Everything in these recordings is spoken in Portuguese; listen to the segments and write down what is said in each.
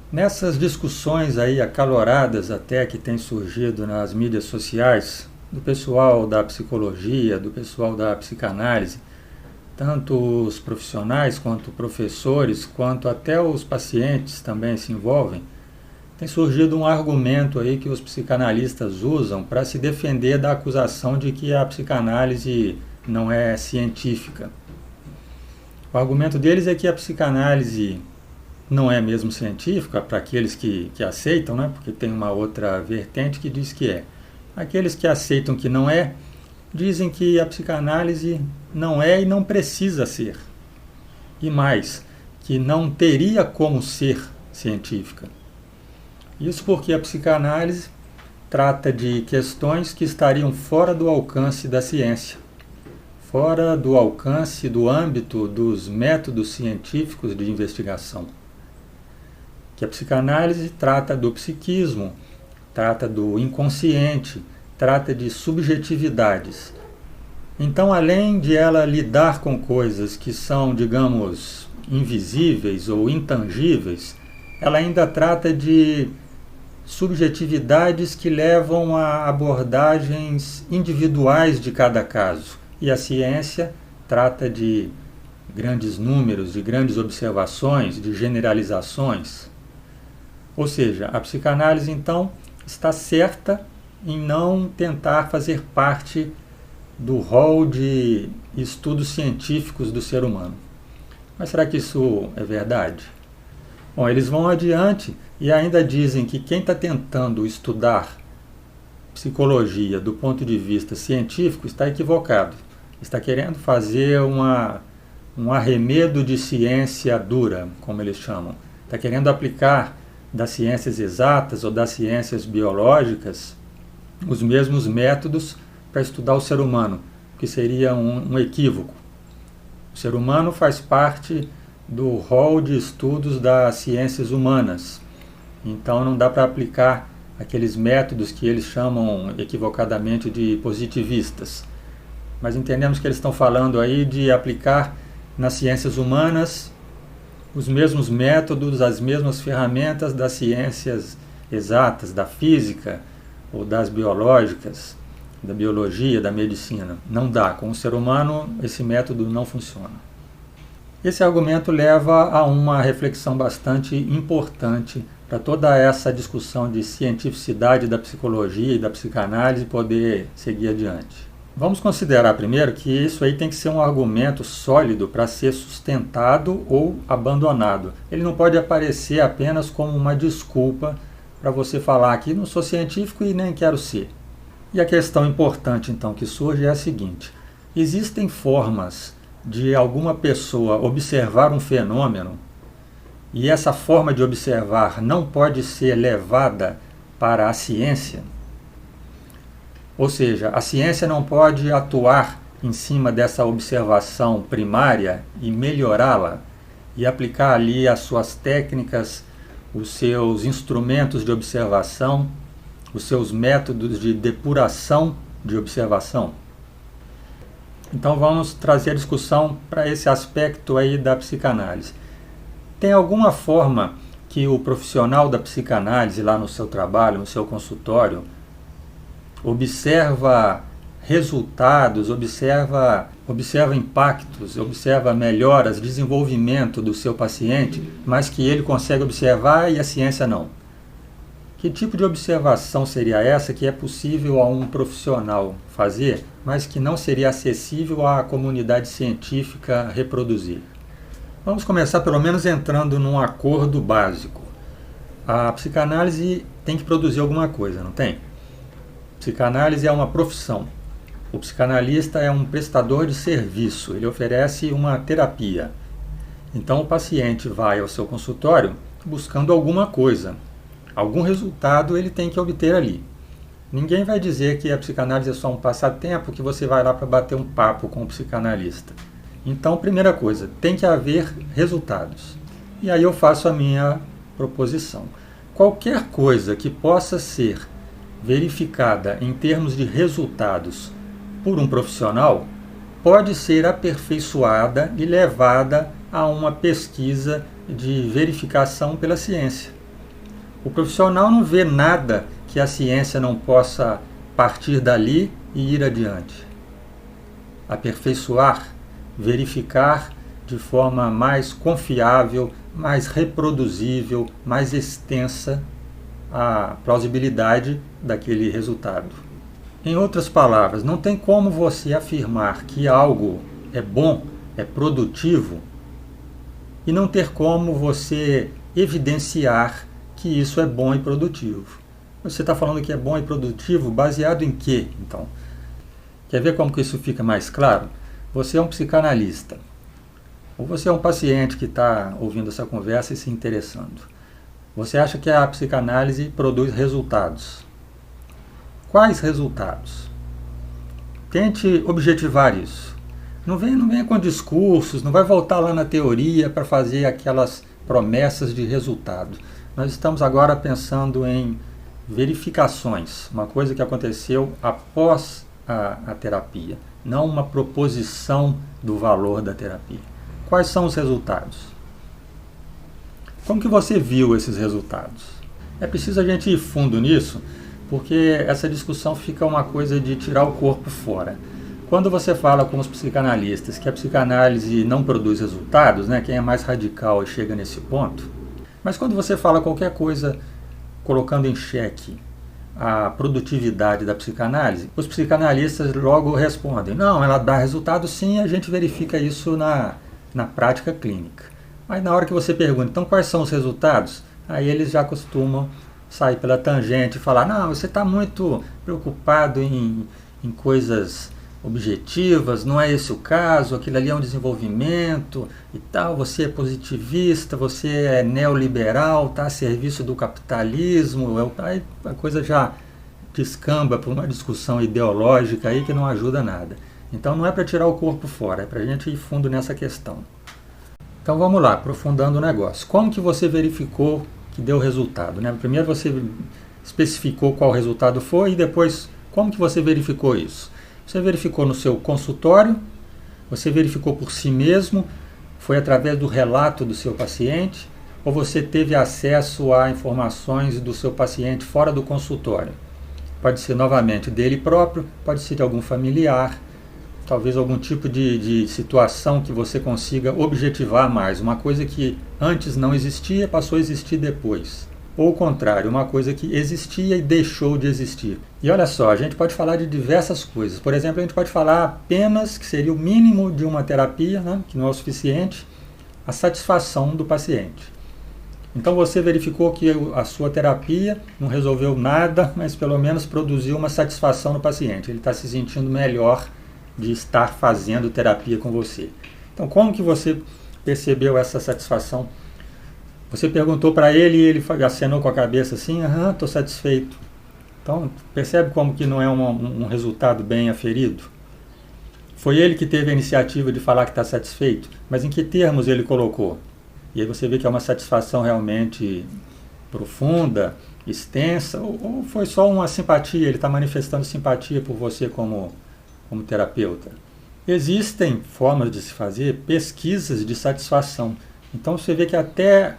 Nessas discussões aí acaloradas até que têm surgido nas mídias sociais, do pessoal da psicologia, do pessoal da psicanálise, tanto os profissionais quanto professores, quanto até os pacientes também se envolvem, tem surgido um argumento aí que os psicanalistas usam para se defender da acusação de que a psicanálise não é científica. O argumento deles é que a psicanálise não é mesmo científica, para aqueles que aceitam, né? Porque tem uma outra vertente que diz que é. Aqueles que aceitam que não é, dizem que a psicanálise não é e não precisa ser. E mais, que não teria como ser científica. Isso porque a psicanálise trata de questões que estariam fora do alcance da ciência, fora do alcance do âmbito dos métodos científicos de investigação. Que a psicanálise trata do psiquismo, trata do inconsciente, trata de subjetividades. Então, além de ela lidar com coisas que são, digamos, invisíveis ou intangíveis, ela ainda trata de subjetividades que levam a abordagens individuais de cada caso. E a ciência trata de grandes números, de grandes observações, de generalizações. Ou seja, a psicanálise, então, está certa em não tentar fazer parte do rol de estudos científicos do ser humano. Mas será que isso é verdade? Bom, eles vão adiante e ainda dizem que quem está tentando estudar psicologia do ponto de vista científico está equivocado. Está querendo fazer um arremedo de ciência dura, como eles chamam. Está querendo aplicar das ciências exatas ou das ciências biológicas os mesmos métodos para estudar o ser humano, que seria um equívoco. O ser humano faz parte do rol de estudos das ciências humanas, então não dá para aplicar aqueles métodos que eles chamam equivocadamente de positivistas. Mas entendemos que eles estão falando aí de aplicar nas ciências humanas os mesmos métodos, as mesmas ferramentas das ciências exatas, da física ou das biológicas, da biologia, da medicina. Não dá. Com o ser humano, esse método não funciona. Esse argumento leva a uma reflexão bastante importante para toda essa discussão de cientificidade da psicologia e da psicanálise poder seguir adiante. Vamos considerar primeiro que isso aí tem que ser um argumento sólido para ser sustentado ou abandonado. Ele não pode aparecer apenas como uma desculpa para você falar que não sou científico e nem quero ser. E a questão importante então que surge é a seguinte: existem formas de alguma pessoa observar um fenômeno e essa forma de observar não pode ser levada para a ciência? Ou seja, a ciência não pode atuar em cima dessa observação primária e melhorá-la e aplicar ali as suas técnicas, os seus instrumentos de observação, os seus métodos de depuração de observação. Então vamos trazer a discussão para esse aspecto aí da psicanálise. Tem alguma forma que o profissional da psicanálise lá no seu trabalho, no seu consultório, observa resultados, observa impactos, observa melhoras, desenvolvimento do seu paciente, mas que ele consegue observar e a ciência não? Que tipo de observação seria essa que é possível a um profissional fazer, mas que não seria acessível à comunidade científica reproduzir? Vamos começar pelo menos entrando num acordo básico. A psicanálise tem que produzir alguma coisa, não tem? Psicanálise é uma profissão. O psicanalista é um prestador de serviço, ele oferece uma terapia. Então o paciente vai ao seu consultório buscando alguma coisa, algum resultado ele tem que obter ali. Ninguém vai dizer que a psicanálise é só um passatempo que você vai lá para bater um papo com o psicanalista. Então, primeira coisa, tem que haver resultados. E aí eu faço a minha proposição. Qualquer coisa que possa ser verificada em termos de resultados por um profissional pode ser aperfeiçoada e levada a uma pesquisa de verificação pela ciência. O profissional não vê nada que a ciência não possa partir dali e ir adiante. Aperfeiçoar, verificar de forma mais confiável, mais reproduzível, mais extensa a plausibilidade daquele resultado. Em outras palavras, não tem como você afirmar que algo é bom, é produtivo, e não ter como você evidenciar que isso é bom e produtivo. Você está falando que é bom e produtivo baseado em quê, então? Quer ver como que isso fica mais claro? Você é um psicanalista, ou você é um paciente que está ouvindo essa conversa e se interessando. Você acha que a psicanálise produz resultados. Quais resultados? Tente objetivar isso. Não venha com discursos, não vai voltar lá na teoria para fazer aquelas promessas de resultado. Nós estamos agora pensando em verificações, uma coisa que aconteceu após a terapia, não uma proposição do valor da terapia. Quais são os resultados? Como que você viu esses resultados? É preciso a gente ir fundo nisso, porque essa discussão fica uma coisa de tirar o corpo fora. Quando você fala com os psicanalistas que a psicanálise não produz resultados, né, quem é mais radical e chega nesse ponto, mas quando você fala qualquer coisa colocando em xeque a produtividade da psicanálise, os psicanalistas logo respondem, não, ela dá resultado sim, a gente verifica isso na prática clínica. Mas na hora que você pergunta, então quais são os resultados? Aí eles já costumam sair pela tangente e falar, não, você está muito preocupado em coisas objetivas, não é esse o caso, aquilo ali é um desenvolvimento e tal, você é positivista, você é neoliberal, está a serviço do capitalismo, aí a coisa já descamba para uma discussão ideológica aí que não ajuda nada. Então não é para tirar o corpo fora, é para a gente ir fundo nessa questão. Então vamos lá, aprofundando o negócio. Como que você verificou que deu resultado, né? Primeiro você especificou qual resultado foi e depois como que você verificou isso? Você verificou no seu consultório, você verificou por si mesmo, foi através do relato do seu paciente, ou você teve acesso a informações do seu paciente fora do consultório? Pode ser novamente dele próprio, pode ser de algum familiar, talvez algum tipo de situação que você consiga objetivar mais, uma coisa que antes não existia, passou a existir depois. Ou o contrário, uma coisa que existia e deixou de existir. E olha só, a gente pode falar de diversas coisas. Por exemplo, a gente pode falar apenas, que seria o mínimo de uma terapia, né, que não é o suficiente, a satisfação do paciente. Então você verificou que a sua terapia não resolveu nada, mas pelo menos produziu uma satisfação no paciente. Ele está se sentindo melhor de estar fazendo terapia com você. Então como que você percebeu essa satisfação? Você perguntou para ele e ele acenou com a cabeça assim, estou satisfeito. Então, percebe como que não é um resultado bem aferido? Foi ele que teve a iniciativa de falar que está satisfeito, mas em que termos ele colocou? E aí você vê que é uma satisfação realmente profunda, extensa, ou foi só uma simpatia, ele está manifestando simpatia por você como terapeuta? Existem formas de se fazer pesquisas de satisfação. Então você vê que até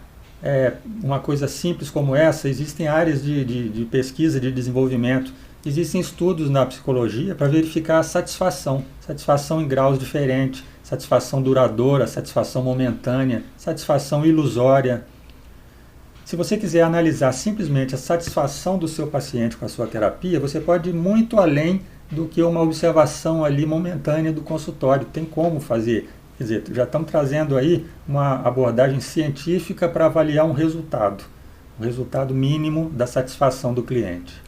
uma coisa simples como essa, existem áreas de pesquisa, de desenvolvimento, existem estudos na psicologia para verificar a satisfação em graus diferentes, satisfação duradoura, satisfação momentânea, satisfação ilusória. Se você quiser analisar simplesmente a satisfação do seu paciente com a sua terapia, você pode ir muito além do que uma observação ali momentânea do consultório. Tem como fazer. Quer dizer, já estamos trazendo aí uma abordagem científica para avaliar um resultado, o resultado mínimo da satisfação do cliente.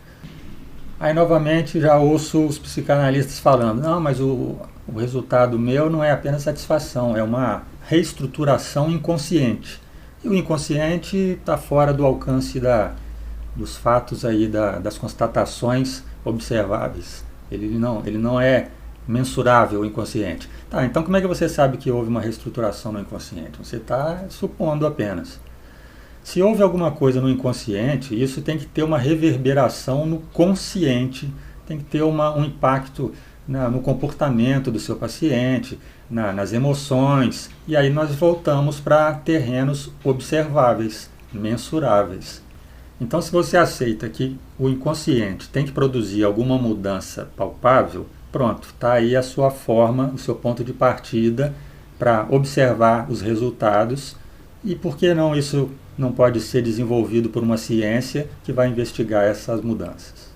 Aí, novamente, já ouço os psicanalistas falando, não, mas o resultado meu não é apenas satisfação, é uma reestruturação inconsciente. E o inconsciente está fora do alcance dos fatos aí, das constatações observáveis. Ele não é mensurável o inconsciente. Tá, então como é que você sabe que houve uma reestruturação no inconsciente? Você está supondo apenas. Se houve alguma coisa no inconsciente, isso tem que ter uma reverberação no consciente, tem que ter um impacto no comportamento do seu paciente, nas emoções, e aí nós voltamos para terrenos observáveis, mensuráveis. Então, se você aceita que o inconsciente tem que produzir alguma mudança palpável, pronto, está aí a sua forma, o seu ponto de partida para observar os resultados. E por que não isso não pode ser desenvolvido por uma ciência que vai investigar essas mudanças?